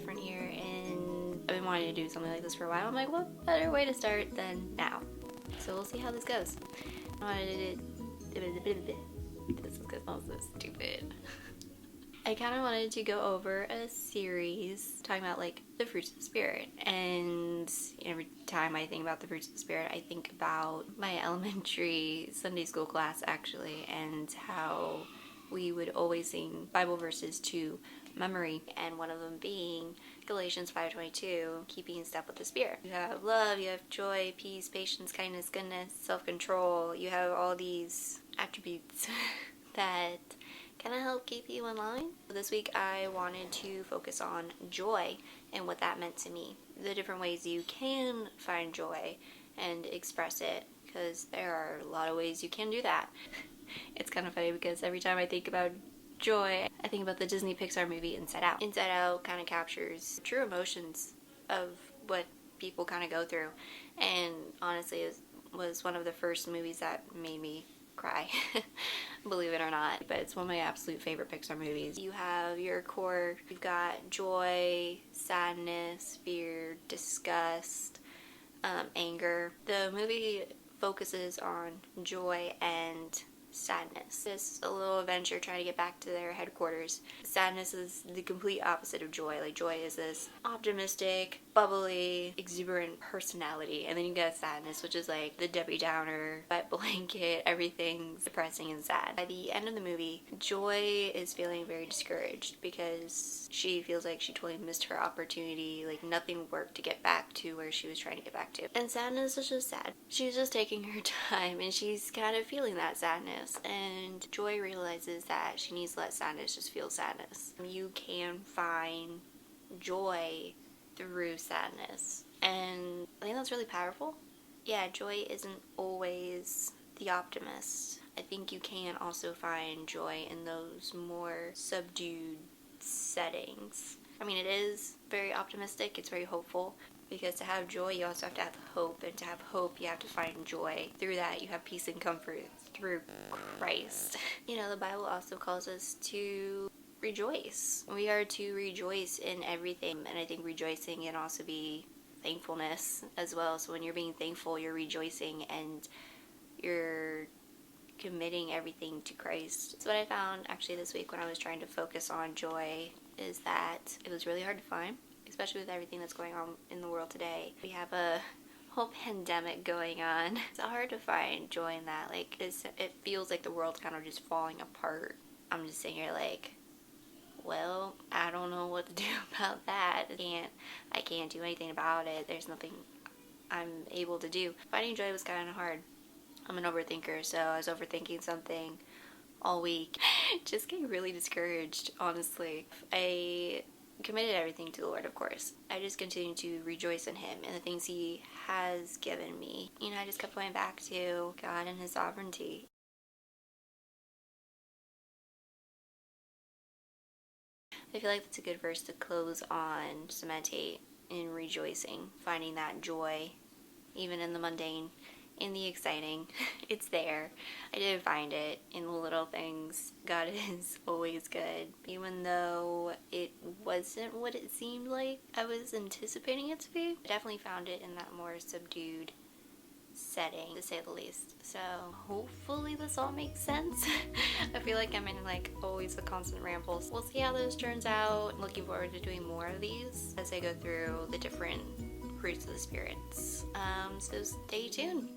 different year, and I've been wanting to do something like this for a while. I'm like, what better way to start than now? So we'll see how this goes. This is gonna sound so stupid. I kind of wanted to go over a series talking about like the fruits of the spirit, and every time I think about the fruits of the spirit, I think about my elementary Sunday school class actually, and how we would always sing Bible verses to memory, and one of them being Galatians 5:22, keeping in step with the Spirit. You have love, you have joy, peace, patience, kindness, goodness, self-control. You have all these attributes that kind of help keep you in line. This week I wanted to focus on joy and what that meant to me. The different ways you can find joy and express it, because there are a lot of ways you can do that. It's kind of funny because every time I think about joy, I think about the Disney Pixar movie Inside Out. Inside Out kind of captures true emotions of what people kind of go through, and honestly it was one of the first movies that made me cry, believe it or not, but it's one of my absolute favorite Pixar movies. You have your core, you've got joy, sadness, fear, disgust, anger. The movie focuses on joy and sadness. It's a little adventure trying to get back to their headquarters. Sadness is the complete opposite of joy. Like, joy is this optimistic, bubbly, exuberant personality, and then you get sadness, which is like the Debbie Downer, wet blanket, everything's depressing and sad. By the end of the movie, Joy is feeling very discouraged because she feels like she totally missed her opportunity. Like, nothing worked to get back to where she was trying to get back to. And sadness is just sad. She's just taking her time, and she's kind of feeling that sadness. And Joy realizes that she needs to let sadness just feel sadness. You can find joy through sadness, and I think that's really powerful. Yeah, joy isn't always the optimist. I think you can also find joy in those more subdued settings. I mean, it is very optimistic, it's very hopeful, because to have joy you also have to have hope, and to have hope you have to find joy. Through that you have peace and comfort through Christ. You know, the Bible also calls us to rejoice. We are to rejoice in everything, and I think rejoicing can also be thankfulness as well. So when you're being thankful, you're rejoicing and you're committing everything to Christ. So what I found actually this week when I was trying to focus on joy is that it was really hard to find, especially with everything that's going on in the world today. We have a whole pandemic going on. It's hard to find joy in that. Like, it feels like the world's kind of just falling apart. I'm just sitting here like, well, I don't know what to do about that. I can't do anything about it. There's nothing I'm able to do. Finding joy was kind of hard. I'm an overthinker, so I was overthinking something all week. Just getting really discouraged, honestly. I committed everything to the Lord, of course. I just continue to rejoice in Him and the things He has given me. You know, I just kept going back to God and His sovereignty. I feel like that's a good verse to close on, to meditate in rejoicing, finding that joy, even in the mundane, in the exciting. It's there. I did find it in the little things. God is always good. Even though it wasn't what it seemed like I was anticipating it to be, I definitely found it in that more subdued setting, to say the least. So hopefully this all makes sense. I feel like I'm in like always a constant rambles. We'll see how this turns out. I'm looking forward to doing more of these as I go through the different fruits of the spirits. So stay tuned.